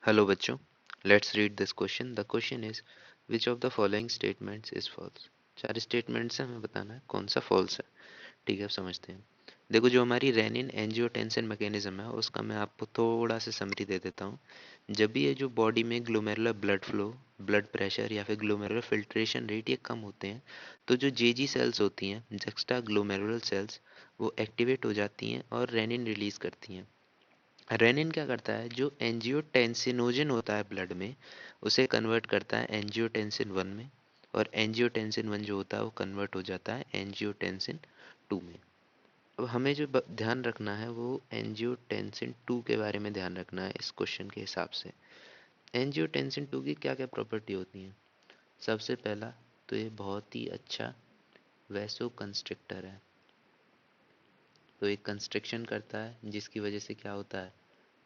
Hello बच्चों, let's read this question. The question is which of the following statements is false. चार statements हैं, हमें बताना है कौन सा फॉल्स है। ठीक है, अब समझते हैं। देखो, जो हमारी रेनिन एंजियोटेंसिन मैकेनिज्म है उसका मैं आपको थोड़ा सा समरी दे देता हूँ। जब भी ये जो बॉडी में glomerular blood flow, blood pressure या फिर ग्लोमेरुलर फिल्ट्रेशन रेट ये कम होते हैं, तो जो जेजी सेल्स होती हैं, जक्स्टा ग्लोमेरुलर सेल्स, वो एक्टिवेट हो जाती हैं और रेनिन रिलीज करती हैं। रेनिन क्या करता है, जो एंजियोटेंसिनोजन होता है ब्लड में, उसे कन्वर्ट करता है एंजियोटेंसिन 1 में, और एंजियोटेंसिन 1 जो होता है वो कन्वर्ट हो जाता है एंजियोटेंसिन 2 में। अब हमें जो ध्यान रखना है वो एंजियोटेंसिन 2 के बारे में ध्यान रखना है इस क्वेश्चन के हिसाब से। एंजियोटेंसिन 2 की क्या क्या प्रॉपर्टी होती हैं? सबसे पहला तो ये बहुत ही अच्छा वैसो कंस्ट्रिक्टर है। तो एक कंस्ट्रिक्शन करता है जिसकी वजह से क्या होता है,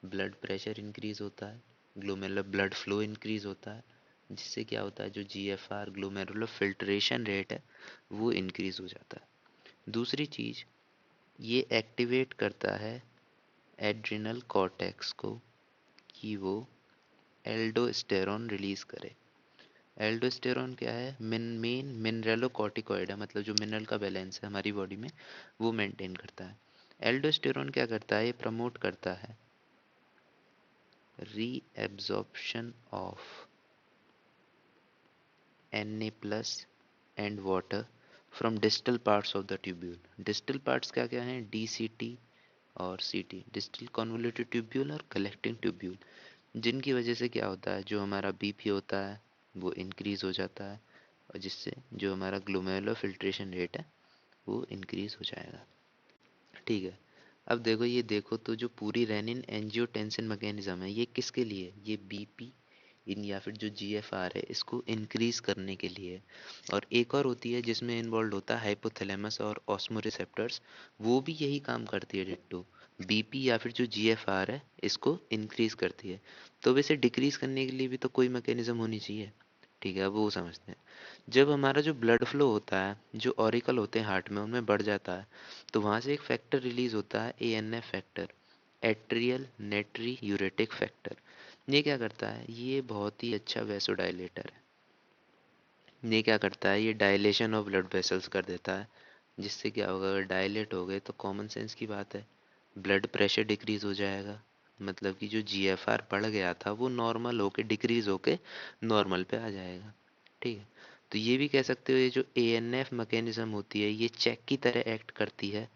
ब्लड प्रेशर इंक्रीज होता है, ग्लोमेरुलर ब्लड फ्लो इंक्रीज होता है, जिससे क्या होता है, जो जीएफआर ग्लोमेरुलर फिल्ट्रेशन रेट है वो इंक्रीज हो जाता है। दूसरी चीज़, ये एक्टिवेट करता है एड्रिनल कॉर्टेक्स को कि वो एल्डोस्टेरॉन रिलीज करे। एल्डोस्टेरॉन क्या है, मेन मिनरलोकॉर्टिकॉइड है, मतलब जो मिनरल का बैलेंस है हमारी बॉडी में वो मेंटेन करता है। एल्डोस्टेरॉन क्या करता है, ये प्रमोट करता है reabsorption of Na plus and water from distal parts of the tubule. Distal parts क्या क्या हैं, DCT और CT, डिस्टल कन्वोल्यूटेड ट्यूब्यूल और कलेक्टिंग ट्यूब्यूल, जिनकी वजह से क्या होता है, जो हमारा बीपी होता है वो इंक्रीज हो जाता है, और जिससे जो हमारा ग्लोमेरुलर फिल्ट्रेशन रेट है वो इंक्रीज हो जाएगा। ठीक है, अब देखो, ये देखो तो जो पूरी रेनिन एंजियोटेंसिन मैकेनिज्म है ये किसके लिए, ये बीपी इन या फिर जो जीएफआर है इसको इंक्रीज करने के लिए। और एक और होती है जिसमें इन्वॉल्व होता है हाइपोथैलेमस और ऑस्मोरिसेप्टर्स, वो भी यही काम करती है डिट्टो। बीपी या फिर जो जीएफआर है इसको इंक्रीज करती है। तो वैसे डिक्रीज करने के लिए भी तो कोई मैकेनिज्म होनी चाहिए। ठीक है, अब वो समझते हैं। जब हमारा जो ब्लड फ्लो होता है, जो ऑरिकल होते हैं हार्ट में उनमें बढ़ जाता है, तो वहाँ से एक फैक्टर रिलीज होता है, एएनएफ फैक्टर, एट्रियल नेट्री यूरेटिक फैक्टर। ये क्या करता है, ये बहुत ही अच्छा वैसोडाइलेटर है। ये क्या करता है, ये डायलेशन ऑफ ब्लड वेसल्स कर देता है, जिससे क्या होगा, अगर डायलेट हो गए तो कॉमन सेंस की बात है, ब्लड प्रेशर डिक्रीज हो जाएगा। मतलब कि जो जीएफआर बढ़ गया था वो नॉर्मल होके डिक्रीज होके नॉर्मल पे आ जाएगा। ठीक है, तो ये भी कह सकते हो, ये जो एएनएफ मैकेनिज्म होती है ये चेक की तरह एक्ट करती है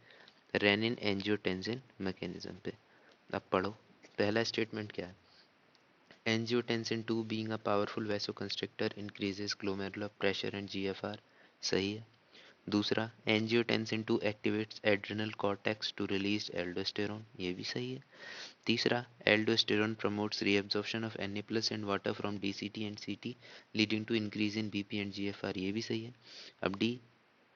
रेनिन एंजियोटेंसिन मैकेनिज्म पे। अब पढ़ो, पहला स्टेटमेंट क्या है, angiotensin 2 being a powerful vasoconstrictor increases glomerular pressure and GFR, सही है। दूसरा, angiotensin 2 activates adrenal cortex to release aldosterone, ये भी सही है। तीसरा, aldosterone promotes reabsorption of Na plus and water from DCT and CT leading to increase in BP and GFR, ये भी सही है। अब D,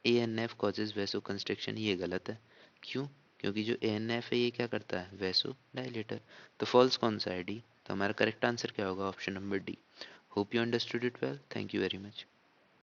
ANF causes vasoconstriction, ये गलत है। क्यों? क्योंकि जो ANF है ये क्या करता है, वैसो डायलेटर। तो फॉल्स कौन सा है, डी। तो हमारा करेक्ट आंसर क्या होगा, option number D. Hope you understood it well, thank you very much.